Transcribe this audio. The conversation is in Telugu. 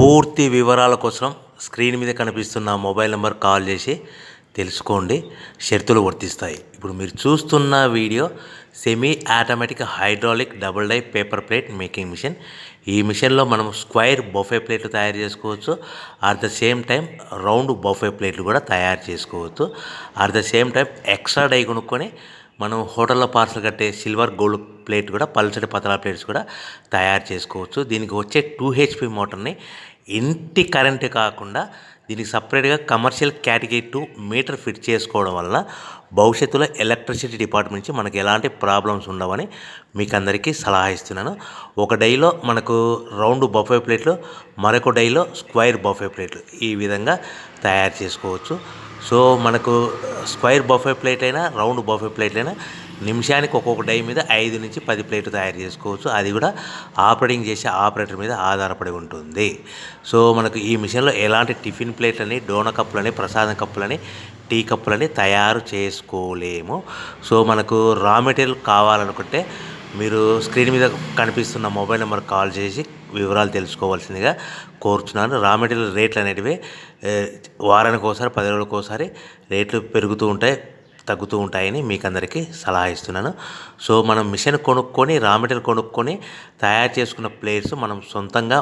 పూర్తి వివరాల కోసం స్క్రీన్ మీద కనిపిస్తున్న మొబైల్ నెంబర్ కాల్ చేసి తెలుసుకోండి. షరతులు వర్తిస్తాయి. ఇప్పుడు మీరు చూస్తున్న video semi automatic hydraulic double die paper plate making machine. ఈ మిషన్లో మనం స్క్వైర్ బఫే ప్లేట్లు తయారు చేసుకోవచ్చు. At the same time round buffet ప్లేట్లు కూడా తయారు చేసుకోవచ్చు. At the same time extra die కొనుక్కొని మనం హోటల్లో పార్సల్ కట్టే సిల్వర్ గోల్డ్ ప్లేట్ కూడా పల్చటి పతలా ప్లేట్స్ కూడా తయారు చేసుకోవచ్చు. దీనికి వచ్చే 2 HP మోటార్ని ఇంటి కరెంటు కాకుండా దీనికి సపరేట్గా కమర్షియల్ కేటగిరీ 2 మీటర్ ఫిట్ చేసుకోవడం వల్ల భవిష్యత్తులో ఎలక్ట్రిసిటీ డిపార్ట్మెంట్ నుంచి మనకి ఎలాంటి ప్రాబ్లమ్స్ ఉండవని మీకు అందరికీ సలహా ఇస్తున్నాను. ఒక డైలో మనకు రౌండ్ బఫే ప్లేట్లు, మరొక డైలో స్క్వైర్ బఫే ప్లేట్లు ఈ విధంగా తయారు చేసుకోవచ్చు. సో మనకు స్క్వైర్ బఫే ప్లేట్ అయినా రౌండ్ బఫే ప్లేట్ అయినా నిమిషానికి ఒక్కొక్క డై మీద 5 నుంచి 10 ప్లేట్లు తయారు చేసుకోవచ్చు. అది కూడా ఆపరేటింగ్ చేసే ఆపరేటర్ మీద ఆధారపడి ఉంటుంది. సో మనకు ఈ మిషన్లో ఎలాంటి టిఫిన్ ప్లేట్లని, డోనా కప్పులని, ప్రసాదం కప్పులని, టీ కప్పులని తయారు చేసుకోలేము. సో మనకు రా మెటీరియల్ కావాలనుకుంటే మీరు స్క్రీన్ మీద కనిపిస్తున్న మొబైల్ నెంబర్ కాల్ చేసి వివరాలు తెలుసుకోవాల్సిందిగా కోరుచున్నాను. రా మెటీరియల్ రేట్లు అనేటివి వారానికి ఒకసారి, 10 రోజులకు ఒకసారి రేట్లు పెరుగుతూ ఉంటాయి, తగ్గుతూ ఉంటాయని మీకు అందరికీ సలహా ఇస్తున్నాను. సో మనం మిషన్ కొనుక్కొని రా మెటీరియల్ కొనుక్కొని తయారు చేసుకున్న ప్లేట్స్ మనం సొంతంగా